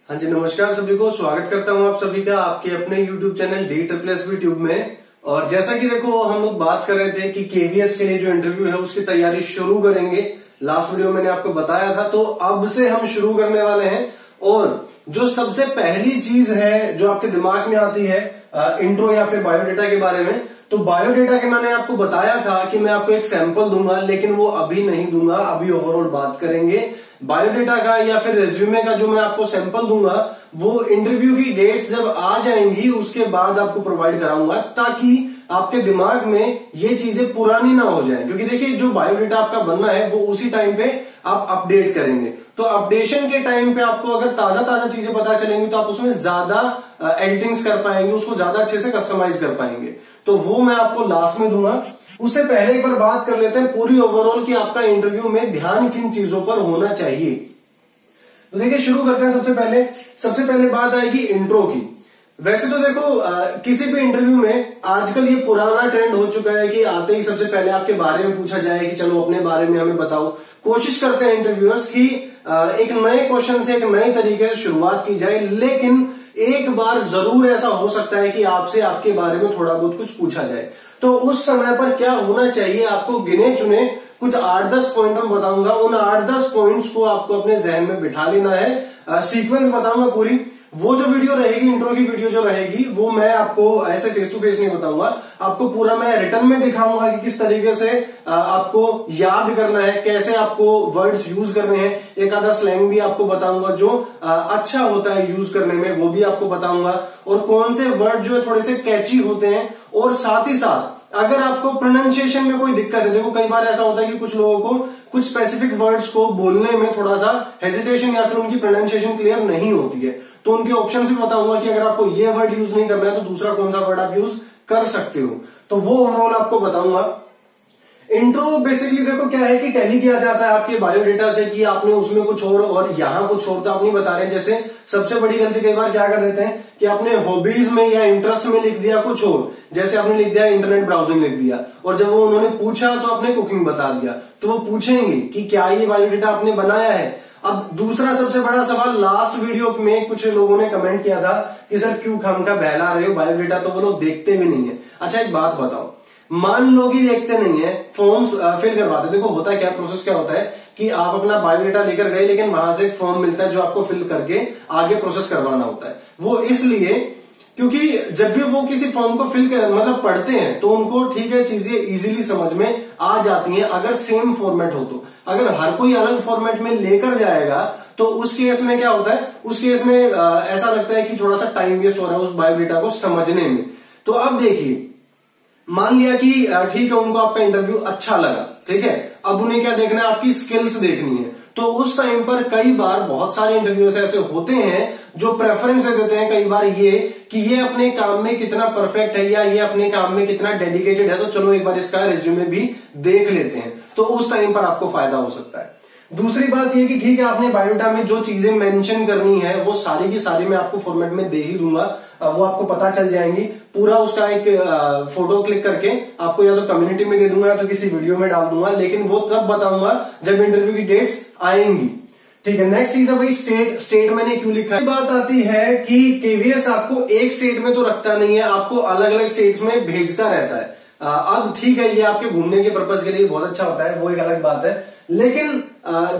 हाँ जी, नमस्कार सभी को। स्वागत करता हूँ आप सभी का आपके अपने YouTube चैनल DSSB ट्यूब में। और जैसा कि देखो हम लोग बात कर रहे थे कि KVS के लिए जो इंटरव्यू है उसकी तैयारी शुरू करेंगे। लास्ट वीडियो मैंने आपको बताया था, तो अब से हम शुरू करने वाले हैं। और जो सबसे पहली चीज है जो आपके दिमाग में आती है इंट्रो या फिर बायोडेटा के बारे में, तो बायोडेटा के मैंने आपको बताया था कि मैं आपको एक सैंपल दूंगा, लेकिन वो अभी नहीं दूंगा, अभी ओवरऑल बात करेंगे। बायोडेटा का या फिर रेज्यूमे का जो मैं आपको सैंपल दूंगा वो इंटरव्यू की डेट्स जब आ जाएंगी उसके बाद आपको प्रोवाइड कराऊंगा, ताकि आपके दिमाग में ये चीजें पुरानी ना हो जाए। क्योंकि देखिए जो बायोडेटा आपका बनना है वो उसी टाइम पे आप अपडेट करेंगे, तो अपडेशन के टाइम पे आपको अगर ताजा ताजा चीजें पता चलेंगी तो आप उसमें ज्यादा एडिटिंग्स कर पाएंगे, उसको ज्यादा अच्छे से कस्टमाइज कर पाएंगे। तो वो मैं आपको लास्ट में दूंगा। उससे पहले एक बार बात कर लेते हैं पूरी ओवरऑल कि आपका इंटरव्यू में ध्यान किन चीजों पर होना चाहिए। तो देखिए शुरू करते हैं। सबसे पहले बात आएगी इंट्रो की। वैसे तो देखो किसी भी इंटरव्यू में आजकल ये पुराना ट्रेंड हो चुका है कि आते ही सबसे पहले आपके बारे में पूछा जाए कि चलो अपने बारे में हमें बताओ। कोशिश करते हैं इंटरव्यूअर्स की एक नए क्वेश्चन से एक नए तरीके से शुरुआत की जाए, लेकिन एक बार जरूर ऐसा हो सकता है कि आपसे आपके बारे में थोड़ा बहुत कुछ पूछा जाए। तो उस समय पर क्या होना चाहिए, आपको गिने चुने कुछ 8-10 पॉइंट में बताऊंगा। उन 8-10 पॉइंट्स को आपको अपने जहन में बिठा लेना है। सीक्वेंस बताऊंगा पूरी। वो जो वीडियो रहेगी, इंट्रो की वीडियो जो रहेगी, वो मैं आपको ऐसे फेस टू फेस नहीं बताऊंगा, आपको पूरा मैं रिटर्न में दिखाऊंगा कि किस तरीके से आपको याद करना है, कैसे आपको वर्ड्स यूज करने हैं। एक आधा स्लैंग भी आपको बताऊंगा जो अच्छा होता है यूज करने में, वो भी आपको बताऊंगा। और कौन से वर्ड जो है थोड़े से कैची होते हैं। और साथ ही साथ अगर आपको प्रोनाउंसिएशन में कोई दिक्कत है, देखो कई बार ऐसा होता है कि कुछ लोगों को कुछ स्पेसिफिक वर्ड्स को बोलने में थोड़ा सा हेजिटेशन या फिर उनकी प्रोनाउंसिएशन क्लियर नहीं होती है, तो उनके ऑप्शन भी बताऊंगा कि अगर आपको ये वर्ड यूज नहीं करना है तो दूसरा कौन सा वर्ड आप यूज कर सकते हो। तो वो ओवरऑल आपको बताऊंगा। इंट्रो बेसिकली देखो क्या है कि टैली किया जाता है आपके बायोडेटा से कि आपने उसमें कुछ और यहां कुछ और तो आप नहीं बता रहे हैं। जैसे सबसे बड़ी गलती कई बार क्या कर देते हैं कि आपने हॉबीज में या इंटरेस्ट में लिख दिया कुछ और, जैसे आपने लिख दिया इंटरनेट ब्राउजिंग लिख दिया, और जब वो उन्होंने पूछा तो आपने कुकिंग बता दिया, तो वो पूछेंगे कि क्या ये बायोडेटा आपने बनाया है। अब दूसरा सबसे बड़ा सवाल, लास्ट वीडियो में कुछ लोगों ने कमेंट किया था कि सर क्यों खामखा बहला रहे हो, बायोडेटा तो वो लोग देखते भी नहीं है। अच्छा एक बात बताओ, मान लो कि देखते नहीं है, फॉर्म्स फिल करवाते। देखो होता है क्या, प्रोसेस क्या होता है कि आप अपना बायोडेटा लेकर गए, लेकिन वहां से एक फॉर्म मिलता है जो आपको फिल करके आगे प्रोसेस करवाना होता है। वो इसलिए क्योंकि जब भी वो किसी फॉर्म को फिल कर मतलब पढ़ते हैं तो उनको ठीक है चीजें इजीली समझ में आ जाती हैं अगर सेम फॉर्मेट हो तो। अगर हर कोई अलग फॉर्मेट में लेकर जाएगा तो उस केस में क्या होता है, उस केस में ऐसा लगता है कि थोड़ा सा टाइम वेस्ट हो रहा है उस बायोडेटा को समझने में। तो अब देखिए, मान लिया कि ठीक है उनको आपका इंटरव्यू अच्छा लगा, ठीक है, अब उन्हें क्या देखना है, आपकी स्किल्स देखनी है। तो उस टाइम पर कई बार बहुत सारे इंटरव्यूअर्स ऐसे होते हैं जो प्रेफरेंस दे देते हैं कई बार ये कि ये अपने काम में कितना परफेक्ट है या ये अपने काम में कितना डेडिकेटेड है, तो चलो एक बार इसका रिज्यूमे भी देख लेते हैं। तो उस टाइम पर आपको फायदा हो सकता है। दूसरी बात ये कि ठीक है आपने बायोडेटा में जो चीजें मेंशन करनी है वो सारी की सारी मैं आपको फॉर्मेट में दे ही दूंगा, वो आपको पता चल जाएंगी। पूरा उसका एक फोटो क्लिक करके आपको या तो कम्युनिटी में दे दूंगा या तो किसी वीडियो में डाल दूंगा, लेकिन वो तब बताऊंगा जब इंटरव्यू की डेट्स आएंगी। ठीक है, नेक्स्ट चीज है भाई स्टेट मैंने क्यों लिखा है। बात आती है कि KVS आपको एक स्टेट में तो रखता नहीं है, आपको अलग अलग स्टेट्स में भेजता रहता है। अब ठीक है ये आपके घूमने के पर्पज के लिए बहुत अच्छा होता है, वो एक अलग बात है। लेकिन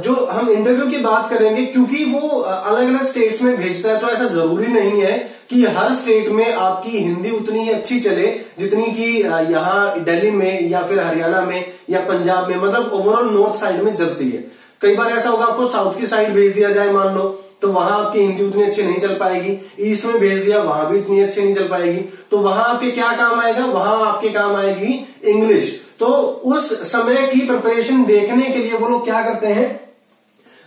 जो हम इंटरव्यू की बात करेंगे, क्योंकि वो अलग अलग स्टेट्स में भेजता है तो ऐसा जरूरी नहीं है कि हर स्टेट में आपकी हिंदी उतनी ही अच्छी चले जितनी कि यहाँ दिल्ली में या फिर हरियाणा में या पंजाब में, मतलब ओवरऑल नॉर्थ साइड में चलती है। कई बार ऐसा होगा आपको साउथ की साइड भेज दिया जाए मान लो, तो वहां आपकी हिंदी उतनी अच्छी नहीं चल पाएगी। ईस्ट में भेज दिया, वहां भी इतनी अच्छी नहीं चल पाएगी। तो वहां आपके क्या काम आएगा, वहां आपके काम आएगी इंग्लिश। तो उस समय की प्रिपरेशन देखने के लिए वो लोग क्या करते हैं,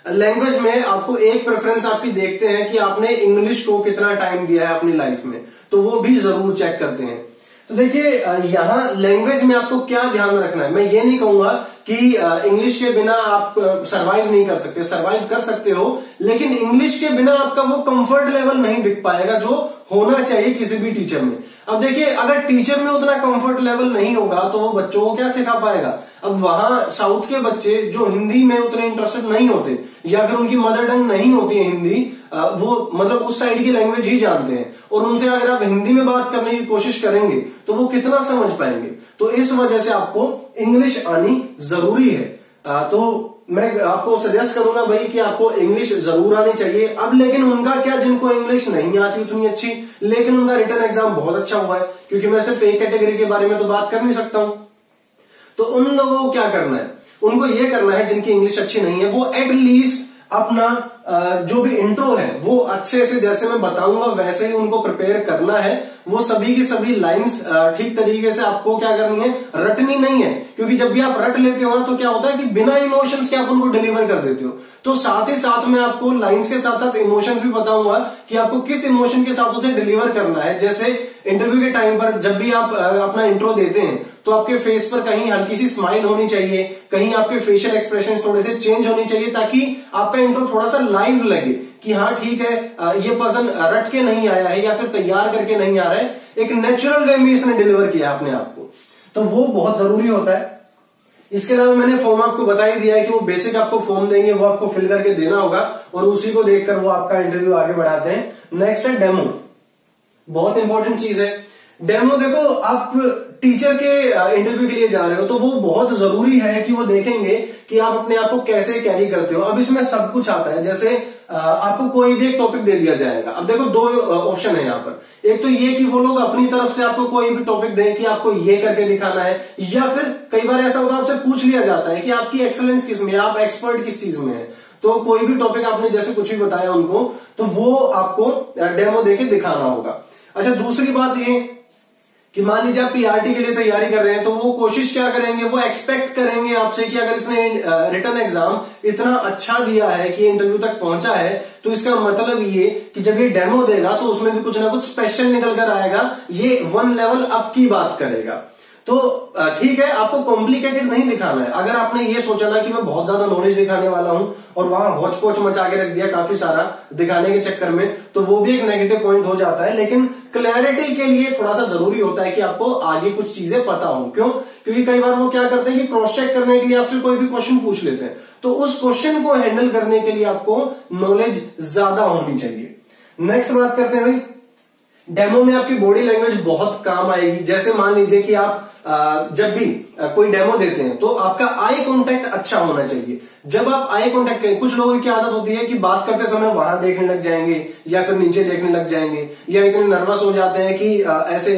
लैंग्वेज में आपको एक प्रेफरेंस आपकी देखते हैं कि आपने इंग्लिश को कितना टाइम दिया है अपनी लाइफ में, तो वो भी जरूर चेक करते हैं। तो देखिए यहाँ लैंग्वेज में आपको क्या ध्यान में रखना है। मैं ये नहीं कहूंगा कि इंग्लिश के बिना आप सरवाइव नहीं कर सकते। सरवाइव कर सकते हो, लेकिन इंग्लिश के बिना आपका वो कंफर्ट लेवल नहीं दिख पाएगा जो होना चाहिए किसी भी टीचर में। अब देखिए, अगर टीचर में उतना कंफर्ट लेवल नहीं होगा तो वो बच्चों को क्या सिखा पाएगा। अब वहां साउथ के बच्चे जो हिंदी में उतने इंटरेस्टेड नहीं होते या फिर उनकी मदर टंग नहीं होती है हिंदी, वो मतलब उस साइड की लैंग्वेज ही जानते हैं, और उनसे अगर आप हिंदी में बात करने की कोशिश करेंगे तो वो कितना समझ पाएंगे। तो इस वजह से आपको इंग्लिश आनी जरूरी है। तो मैं आपको सजेस्ट करूंगा भाई कि आपको इंग्लिश जरूर आनी चाहिए। अब लेकिन उनका क्या, जिनको इंग्लिश नहीं आती उतनी अच्छी, लेकिन उनका रिटन एग्जाम बहुत अच्छा हुआ है, क्योंकि मैं सिर्फ एक कैटेगरी के बारे में तो बात कर नहीं सकता हूं। तो उन लोगों को क्या करना है, उनको ये करना है जिनकी इंग्लिश अच्छी नहीं है, वो एटलीस्ट अपना जो भी इंट्रो है वो अच्छे से, जैसे मैं बताऊंगा वैसे ही उनको प्रिपेयर करना है। वो सभी की सभी लाइंस ठीक तरीके से आपको क्या करनी है, रटनी नहीं है। क्योंकि जब भी आप रट लेते हो ना तो क्या होता है कि बिना इमोशंस के आप उनको डिलीवर कर देते हो। तो साथ ही साथ में आपको लाइंस के साथ साथ इमोशंस भी बताऊंगा कि आपको किस इमोशन के साथ उसे डिलीवर करना है। जैसे इंटरव्यू के टाइम पर जब भी आप अपना इंट्रो देते हैं तो आपके फेस पर कहीं हल्की सी स्माइल होनी चाहिए, कहीं आपके फेशियल एक्सप्रेशन थोड़े से चेंज होनी चाहिए, ताकि आपका इंट्रो थोड़ा सा लाइव लगे कि हाँ ठीक है, ये पर्सन रट के नहीं आया है या फिर तैयार करके नहीं आ रहा है, एक नेचुरल वे में इसने डिलीवर किया अपने आप को। तो वो बहुत जरूरी होता है। इसके अलावा मैंने फॉर्म आपको बता ही दिया है कि वो बेसिक आपको फॉर्म देंगे, वो आपको फिल करके देना होगा और उसी को देखकर वो आपका इंटरव्यू आगे बढ़ाते हैं। नेक्स्ट है डेमो। बहुत इंपॉर्टेंट चीज है डेमो। देखो, आप टीचर के इंटरव्यू के लिए जा रहे हो तो वो बहुत जरूरी है कि वो देखेंगे कि आप अपने आप को कैसे कैरी करते हो। अब इसमें सब कुछ आता है। जैसे आपको कोई भी एक टॉपिक दे दिया जाएगा। अब देखो, दो ऑप्शन है यहाँ पर। एक तो ये कि वो लोग अपनी तरफ से आपको कोई भी टॉपिक दें कि आपको ये करके दिखाना है, या फिर कई बार ऐसा होता है आपसे पूछ लिया जाता है कि आपकी एक्सेलेंस किस में है, आप एक्सपर्ट किस चीज में है। तो कोई भी टॉपिक आपने जैसे कुछ भी बताया उनको, तो वो आपको डेमो देके दिखाना होगा। अच्छा, दूसरी बात ये कि मान लीजिए आप पीआरटी के लिए तैयारी कर रहे हैं, तो वो कोशिश क्या करेंगे, वो एक्सपेक्ट करेंगे आपसे कि अगर इसने रिटन एग्जाम इतना अच्छा दिया है कि इंटरव्यू तक पहुंचा है, तो इसका मतलब ये कि जब ये डेमो देगा तो उसमें भी कुछ ना कुछ स्पेशल निकल कर आएगा, ये 1 लेवल अप की बात करेगा। तो ठीक है, आपको कॉम्प्लिकेटेड नहीं दिखाना है। अगर आपने ये सोचा ना कि मैं बहुत ज्यादा नॉलेज दिखाने वाला हूं और वहां हौच पौच मचा के रख दिया काफी सारा दिखाने के चक्कर में, तो वो भी एक नेगेटिव पॉइंट हो जाता है। लेकिन क्लैरिटी के लिए थोड़ा सा जरूरी होता है कि आपको आगे कुछ चीजें पता हो। क्यों? क्योंकि कई बार वो क्या करते हैं कि क्रॉस चेक करने के लिए आपसे कोई भी क्वेश्चन पूछ लेते हैं, तो उस क्वेश्चन को हैंडल करने के लिए आपको नॉलेज ज्यादा होनी चाहिए। नेक्स्ट बात करते हैं भाई, डेमो में आपकी बॉडी लैंग्वेज बहुत काम आएगी। जैसे मान लीजिए कि आप जब भी कोई डेमो देते हैं तो आपका आई कांटेक्ट अच्छा होना चाहिए। जब आप आई कांटेक्ट करें, कुछ लोगों की आदत होती है कि बात करते समय वहां देखने लग जाएंगे या फिर नीचे देखने लग जाएंगे, या इतने नर्वस हो जाते हैं कि ऐसे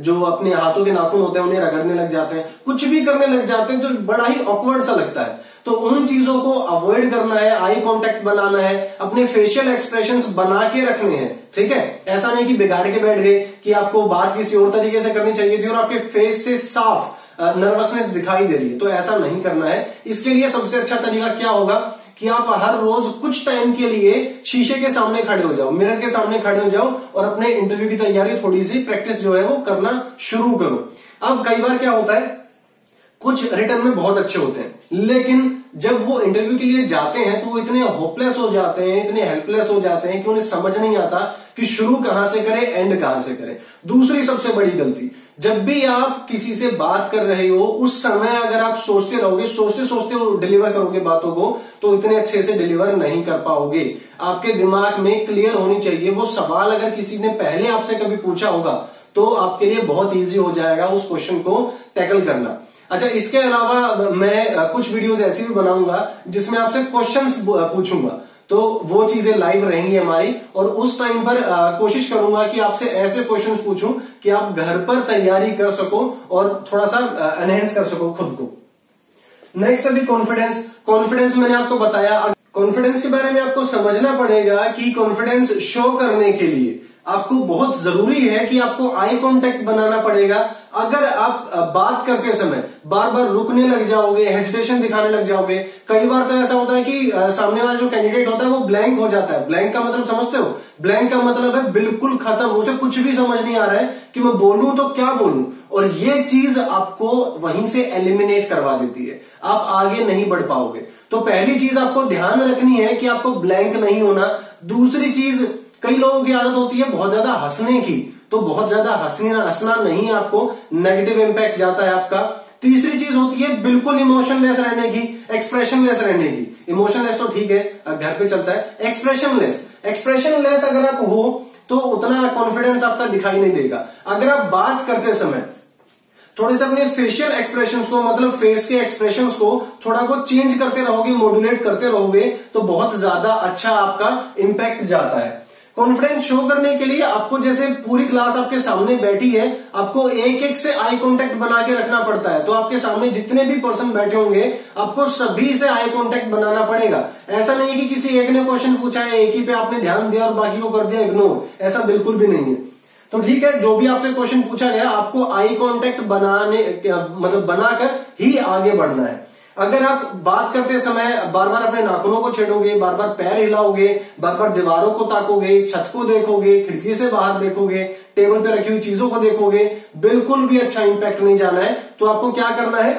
जो अपने हाथों के नाखून होते हैं उन्हें रगड़ने लग जाते हैं, कुछ भी करने लग जाते हैं, तो बड़ा ही ऑकवर्ड सा लगता है। तो उन चीजों को अवॉइड करना है, आई कांटेक्ट बनाना है, अपने फेशियल एक्सप्रेशंस बना के रखने हैं। ठीक है, ऐसा नहीं कि बिगाड़ के बैठ गए कि आपको बात किसी और तरीके से करनी चाहिए थी और आपके फेस से साफ नर्वसनेस दिखाई दे रही है, तो ऐसा नहीं करना है। इसके लिए सबसे अच्छा तरीका क्या होगा कि आप हर रोज कुछ टाइम के लिए शीशे के सामने खड़े हो जाओ, मिरर के सामने खड़े हो जाओ और अपने इंटरव्यू की तैयारी थोड़ी सी प्रैक्टिस जो है वो करना शुरू करो। अब कई बार क्या होता है, कुछ रिटर्न में बहुत अच्छे होते हैं, लेकिन जब वो इंटरव्यू के लिए जाते हैं तो वो इतने होपलेस हो जाते हैं, इतने हेल्पलेस हो जाते हैं कि उन्हें समझ नहीं आता कि शुरू कहां से करें, एंड कहां से करें। दूसरी सबसे बड़ी गलती, जब भी आप किसी से बात कर रहे हो उस समय अगर आप सोचते रहोगे, सोचते सोचते डिलीवर करोगे बातों को, तो इतने अच्छे से डिलीवर नहीं कर पाओगे। आपके दिमाग में क्लियर होनी चाहिए। वो सवाल अगर किसी ने पहले आपसे कभी पूछा होगा तो आपके लिए बहुत ईजी हो जाएगा उस क्वेश्चन को टैकल करना। अच्छा, इसके अलावा मैं कुछ वीडियोस ऐसी भी बनाऊंगा जिसमें आपसे क्वेश्चंस पूछूंगा, तो वो चीजें लाइव रहेंगी हमारी, और उस टाइम पर कोशिश करूंगा कि आपसे ऐसे क्वेश्चंस पूछूं कि आप घर पर तैयारी कर सको और थोड़ा सा एनहेंस कर सको खुद को। नेक्स्ट अभी कॉन्फिडेंस। कॉन्फिडेंस मैंने आपको बताया, कॉन्फिडेंस के बारे में आपको समझना पड़ेगा कि कॉन्फिडेंस शो करने के लिए आपको बहुत जरूरी है कि आपको आई कांटेक्ट बनाना पड़ेगा। अगर आप बात करते समय बार बार रुकने लग जाओगे, हेजिटेशन दिखाने लग जाओगे, कई बार तो ऐसा होता है कि सामने वाला जो कैंडिडेट होता है वो ब्लैंक हो जाता है। ब्लैंक का मतलब समझते हो? ब्लैंक का मतलब है बिल्कुल खत्म, उसे कुछ भी समझ नहीं आ रहा है कि मैं बोलूं तो क्या बोलूं, और ये चीज आपको वहीं से एलिमिनेट करवा देती है, आप आगे नहीं बढ़ पाओगे। तो पहली चीज आपको ध्यान रखनी है कि आपको ब्लैंक नहीं होना। दूसरी चीज, कई लोगों की आदत होती है बहुत ज्यादा हंसने की, तो बहुत ज्यादा हंसना नहीं, आपको नेगेटिव इंपैक्ट जाता है आपका। तीसरी चीज होती है बिल्कुल इमोशनलेस रहने की, एक्सप्रेशनलेस रहने की। इमोशनलेस तो ठीक है, घर पे चलता है। एक्सप्रेशनलेस अगर आप हो तो उतना कॉन्फिडेंस आपका दिखाई नहीं देगा। अगर आप बात करते समय थोड़े से अपने फेशियल एक्सप्रेशंस को, मतलब फेस के एक्सप्रेशंस को थोड़ा बहुत चेंज करते रहोगे, मॉड्यूलेट करते रहोगे, तो बहुत ज्यादा अच्छा आपका इंपैक्ट जाता है। कॉन्फिडेंस शो करने के लिए आपको, जैसे पूरी क्लास आपके सामने बैठी है, आपको एक एक से आई कांटेक्ट बना के रखना पड़ता है। तो आपके सामने जितने भी पर्सन बैठे होंगे, आपको सभी से आई कांटेक्ट बनाना पड़ेगा। ऐसा नहीं है कि किसी एक ने क्वेश्चन पूछा है, एक ही पे आपने ध्यान दिया और बाकी को कर दिया इग्नोर, ऐसा बिल्कुल भी नहीं है। तो ठीक है, जो भी आपसे क्वेश्चन पूछा गया, आपको आई कांटेक्ट मतलब बनाकर ही आगे बढ़ना है। अगर आप बात करते समय बार बार अपने नाखूनों को छेड़ोगे, बार बार पैर हिलाओगे, बार बार दीवारों को ताकोगे, छत को देखोगे, खिड़की से बाहर देखोगे, टेबल पे रखी हुई चीजों को देखोगे, बिल्कुल भी अच्छा इंपैक्ट नहीं जाना है। तो आपको क्या करना है,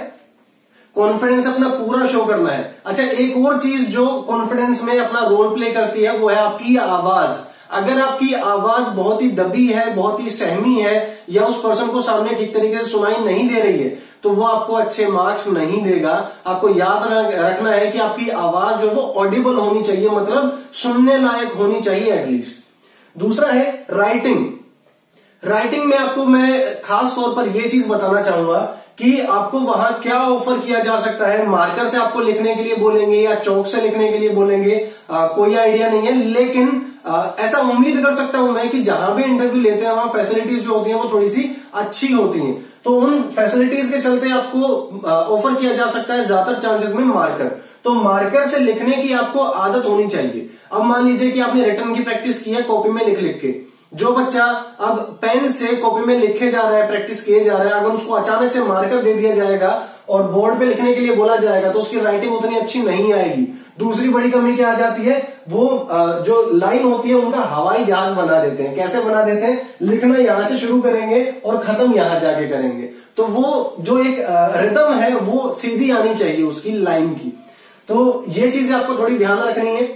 कॉन्फिडेंस अपना पूरा शो करना है। अच्छा, एक और चीज जो कॉन्फिडेंस में अपना रोल प्ले करती है, वो है आपकी आवाज। अगर आपकी आवाज बहुत ही दबी है, बहुत ही सहमी है, या उस पर्सन को सामने ठीक तरीके से सुनाई नहीं दे रही है, तो वो आपको अच्छे मार्क्स नहीं देगा। आपको याद रखना है कि आपकी आवाज जो है वो ऑडिबल होनी चाहिए, मतलब सुनने लायक होनी चाहिए एटलीस्ट। दूसरा है राइटिंग। राइटिंग में आपको मैं खास तौर पर यह चीज बताना चाहूंगा कि आपको वहां क्या ऑफर किया जा सकता है। मार्कर से आपको लिखने के लिए बोलेंगे या चौक से लिखने के लिए बोलेंगे, कोई आइडिया नहीं है, लेकिन ऐसा उम्मीद कर सकता हूं मैं कि जहां भी इंटरव्यू लेते हैं वहां फैसिलिटीज जो होती हैं वो थोड़ी सी अच्छी होती हैं। तो उन फैसिलिटीज के चलते आपको ऑफर किया जा सकता है ज्यादातर चांसेस में मार्कर। तो मार्कर से लिखने की आपको आदत होनी चाहिए। अब मान लीजिए कि आपने रिटर्न की प्रैक्टिस की है कॉपी में लिख लिख के, जो बच्चा अब पेन से कॉपी में लिखे जा रहा है, प्रैक्टिस किए जा रहा है, अगर उसको अचानक से मार्कर दे दिया जाएगा और बोर्ड पे लिखने के लिए बोला जाएगा तो उसकी राइटिंग उतनी अच्छी नहीं आएगी। दूसरी बड़ी कमी क्या आ जाती है, वो जो लाइन होती है उनका हवाई जहाज बना देते हैं। कैसे बना देते हैं, लिखना यहां से शुरू करेंगे और खत्म यहां जाके करेंगे। तो वो जो एक रिदम है वो सीधी आनी चाहिए उसकी लाइन की। तो ये चीजें आपको थोड़ी ध्यान रखनी है।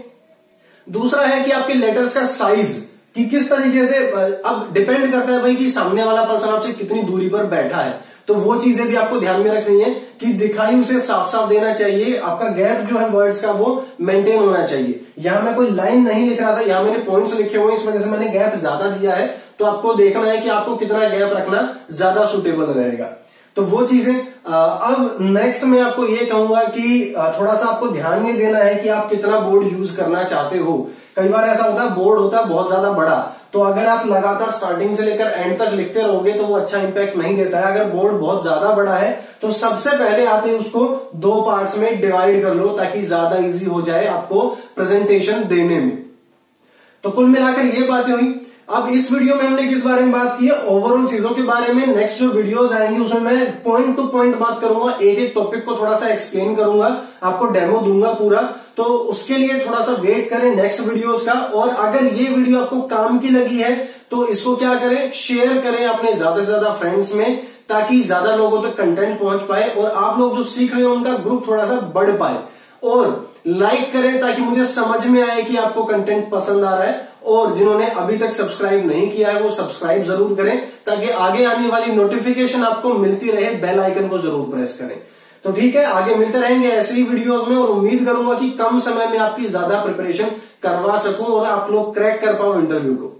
दूसरा है कि आपके लेटर्स का साइज, कि किस तरीके से, अब डिपेंड करता है भाई कि सामने वाला पर्सन आपसे कितनी दूरी पर बैठा है, तो वो चीजें भी आपको ध्यान में रखनी है कि दिखाई उसे साफ साफ देना चाहिए। आपका गैप जो है वर्ड्स का वो मेंटेन होना चाहिए। यहां मैं कोई लाइन नहीं लिख रहा था, यहां मैंने पॉइंट्स लिखे हुए, इस वजह से मैंने गैप ज्यादा दिया है। तो आपको देखना है कि आपको कितना गैप रखना ज्यादा सुटेबल रहेगा। तो वो चीजें अब नेक्स्ट मैं आपको ये कहूंगा कि थोड़ा सा आपको ध्यान ये देना है कि आप कितना बोर्ड यूज करना चाहते हो। कई बार ऐसा होता है बोर्ड होता है बहुत ज्यादा बड़ा, तो अगर आप लगातार स्टार्टिंग से लेकर एंड तक लिखते रहोगे तो वो अच्छा इंपैक्ट नहीं देता है। अगर बोर्ड बहुत ज्यादा बड़ा है तो सबसे पहले आते उसको 2 पार्ट्स में डिवाइड कर लो ताकि ज्यादा इजी हो जाए आपको प्रेजेंटेशन देने में। तो कुल मिलाकर ये बातें हुई। अब इस वीडियो में हमने किस बारे में बात की है, ओवरऑल चीजों के बारे में। नेक्स्ट जो वीडियोस आएंगी उसमें मैं पॉइंट टू पॉइंट बात करूंगा, एक एक टॉपिक को थोड़ा सा एक्सप्लेन करूंगा, आपको डेमो दूंगा पूरा। तो उसके लिए थोड़ा सा वेट करें नेक्स्ट वीडियोस का। और अगर ये वीडियो आपको काम की लगी है तो इसको क्या करें, शेयर करें अपने ज्यादा से ज्यादा फ्रेंड्स में, ताकि ज्यादा लोगों तक कंटेंट पहुंच पाए और आप लोग जो सीख रहे हो उनका ग्रुप थोड़ा सा बढ़ पाए। और लाइक करें ताकि मुझे समझ में आए कि आपको कंटेंट पसंद आ रहा है। और जिन्होंने अभी तक सब्सक्राइब नहीं किया है वो सब्सक्राइब जरूर करें ताकि आगे आने वाली नोटिफिकेशन आपको मिलती रहे। बेल आइकन को जरूर प्रेस करें। तो ठीक है, आगे मिलते रहेंगे ऐसे ही वीडियोस में, और उम्मीद करूंगा कि कम समय में आपकी ज्यादा प्रिपरेशन करवा सकूं और आप लोग क्रैक कर पाओ इंटरव्यू को।